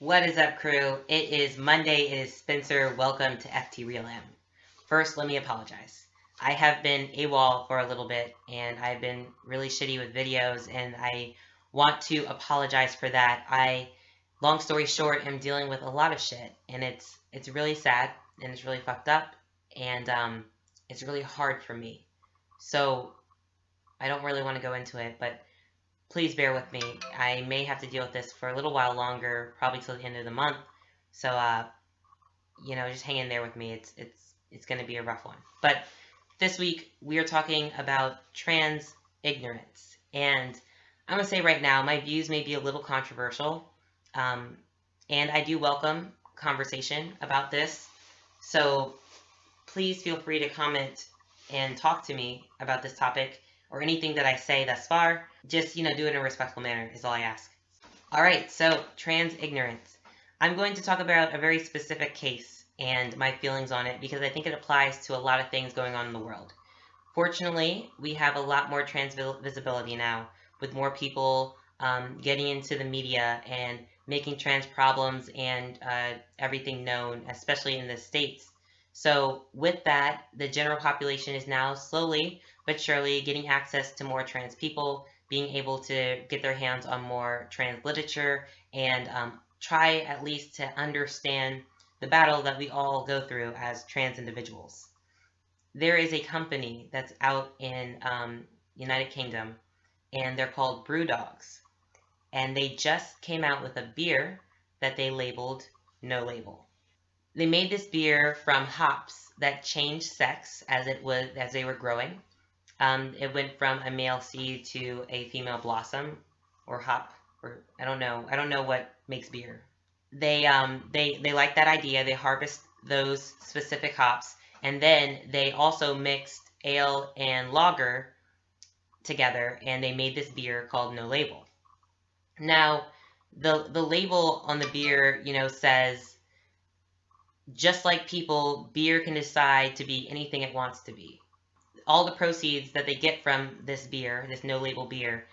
What is up, crew? It is Monday. It is Spencer. Welcome to FTRealM. First, let me apologize. I have been AWOL for a little bit, and I've been really shitty with videos, and I want to apologize for that. Long story short, am dealing with a lot of shit, and it's really sad, and it's really fucked up, and it's really hard for me. So I don't really want to go into it, but please bear with me. I may have to deal with this for a little while longer, probably till the end of the month. So, just hang in there with me. It's going to be a rough one. But this week we are talking about trans ignorance, and I'm gonna say right now my views may be a little controversial, um, and I do welcome conversation about this. So please feel free to comment and talk to me about this topic or anything that I say thus far. Just, do it in a respectful manner is all I ask. All right, so trans ignorance. I'm going to talk about a very specific case and my feelings on it because I think it applies to a lot of things going on in the world. Fortunately, we have a lot more trans visibility now, with more people getting into the media and making trans problems and everything known, especially in the States. So, with that, the general population is now slowly but surely getting access to more trans people, being able to get their hands on more trans literature, and try at least to understand the battle that we all go through as trans individuals. There is a company that's out in United Kingdom, and they're called Brewdogs, and they just came out with a beer that they labeled no label. They made this beer from hops that changed sex as they were growing. It went from a male seed to a female blossom or hop, or I don't know. I don't know what makes beer. They like that idea. They harvest those specific hops, and then they also mixed ale and lager together, and they made this beer called No Label. Now, the label on the beer, says just like people, beer can decide to be anything it wants to be. All the proceeds that they get from this beer, this no label beer,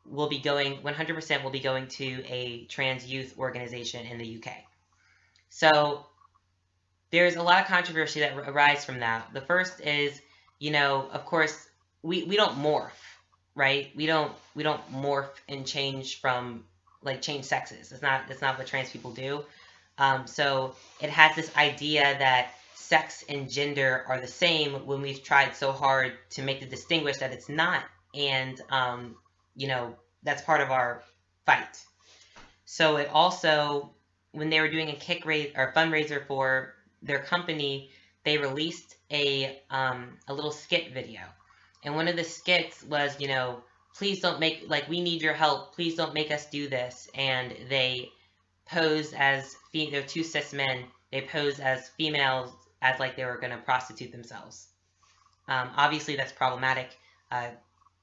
will be going 100% will be going to a trans youth organization in the UK. So there's a lot of controversy that arises from that. The first is, of course, we don't morph, right? We don't morph and change from like change sexes. It's not what trans people do. So it has this idea that sex and gender are the same when we've tried so hard to make the distinguish that it's not, and that's part of our fight. So it also, when they were doing a kick raise or fundraiser for their company, they released a little skit video, and one of the skits was, please don't make like we need your help. Please don't make us do this. And they posed as they're two cis men. They posed as females as like they were going to prostitute themselves. Obviously, that's problematic.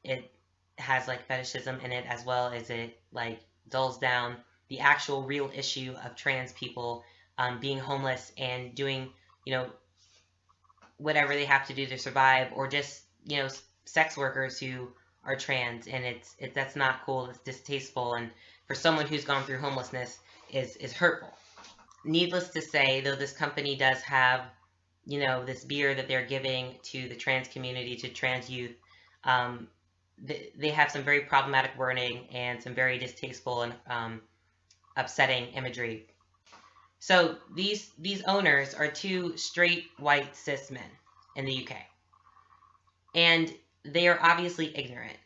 It has like fetishism in it, as well as it like dulls down the actual real issue of trans people being homeless and doing, whatever they have to do to survive, or just, sex workers who are trans, and that's not cool. It's distasteful, and for someone who's gone through homelessness, is hurtful. Needless to say, though, this company does have, this beer that they're giving to the trans community, to trans youth. Um, they have some very problematic wording and some very distasteful and upsetting imagery. So these owners are two straight white cis men in the UK, and they are obviously ignorant.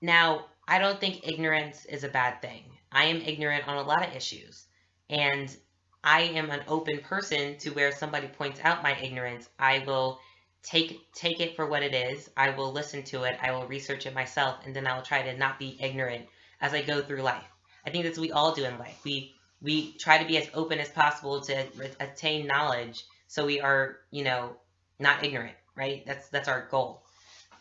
Now, I don't think ignorance is a bad thing. I am ignorant on a lot of issues, and I am an open person to where somebody points out my ignorance. I will take it for what it is. I will listen to it. I will research it myself, and then I will try to not be ignorant as I go through life. I think that's what we all do in life. We try to be as open as possible to attain knowledge, so we are, not ignorant, right? That's our goal.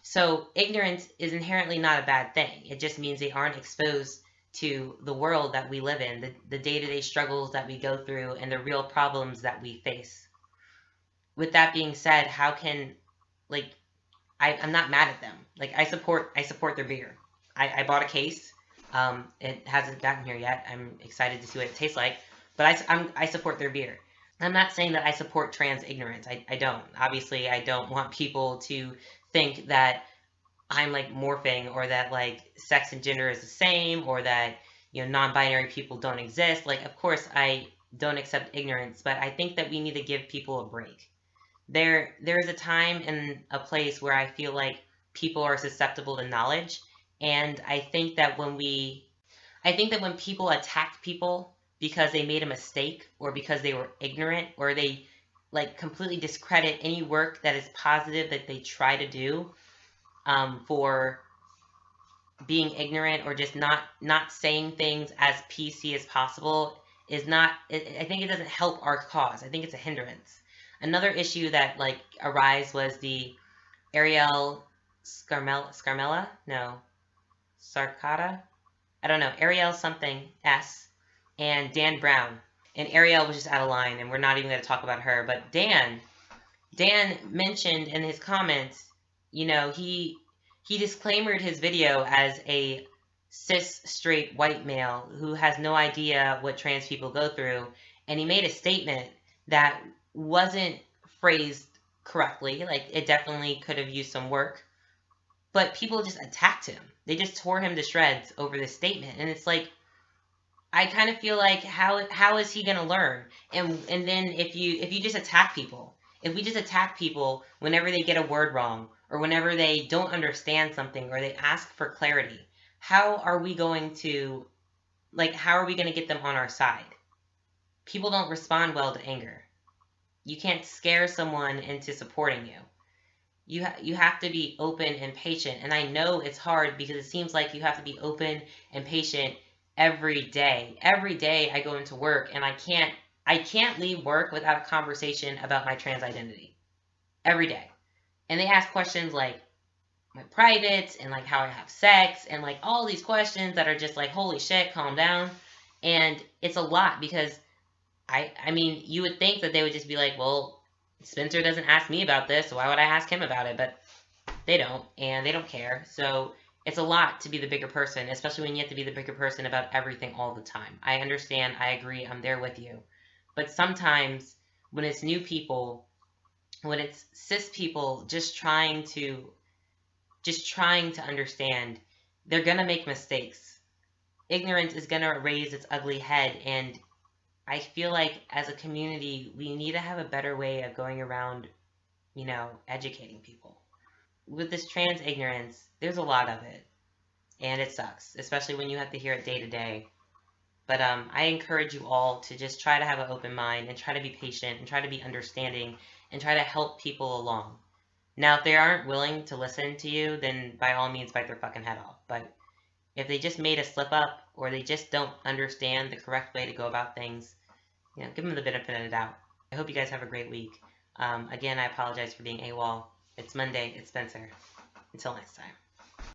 So ignorance is inherently not a bad thing. It just means they aren't exposed to the world that we live in, the day-to-day struggles that we go through, and the real problems that we face. With that being said, how can, like, I'm not mad at them. Like, I support their beer. I bought a case. It hasn't gotten here yet. I'm excited to see what it tastes like. But I support their beer. I'm not saying that I support trans ignorance. I don't. Obviously, I don't want people to think that I'm like morphing, or that like sex and gender is the same, or that, non-binary people don't exist. Like, of course, I don't accept ignorance, but I think that we need to give people a break. There is a time and a place where I feel like people are susceptible to knowledge, and I think that when people attack people because they made a mistake, or because they were ignorant, or they like completely discredit any work that is positive that they try to do, for being ignorant, or just not saying things as PC as possible, is not. I think it doesn't help our cause. I think it's a hindrance. Another issue that like arise was the Ariel Scarmella, no, Sarkata, I don't know, Ariel something S, and Dan Brown. And Ariel was just out of line, and we're not even going to talk about her. But Dan mentioned in his comments, he disclaimered his video as a cis straight white male who has no idea what trans people go through, and he made a statement that wasn't phrased correctly. Like, it definitely could have used some work, but people just attacked him. They just tore him to shreds over this statement, and it's like, I kind of feel like, how is he going to learn? And then if you just attack people, if we just attack people whenever they get a word wrong, or whenever they don't understand something, or they ask for clarity, how are we going to get them on our side? People don't respond well to anger. You can't scare someone into supporting you. You have to be open and patient. And I know it's hard, because it seems like you have to be open and patient every day. Every day I go into work, and I can't leave work without a conversation about my trans identity. Every day. And they ask questions like my privates, and like how I have sex, and like all these questions that are just like, holy shit, calm down. And it's a lot, because I mean, you would think that they would just be like, well, Spencer doesn't ask me about this, so why would I ask him about it? But they don't, and they don't care. So it's a lot to be the bigger person, especially when you have to be the bigger person about everything all the time. I understand, I agree, I'm there with you. But sometimes when it's new people, when it's cis people just trying to understand, they're gonna make mistakes. Ignorance is gonna raise its ugly head, and I feel like as a community, we need to have a better way of going around, educating people. With this trans ignorance, there's a lot of it, and it sucks, especially when you have to hear it day to day. But I encourage you all to just try to have an open mind, and try to be patient, and try to be understanding, and try to help people along. Now, if they aren't willing to listen to you, then by all means bite their fucking head off. But if they just made a slip up, or they just don't understand the correct way to go about things, give them the benefit of the doubt. I hope you guys have a great week. Again, I apologize for being AWOL. It's Monday. It's Spencer. Until next time.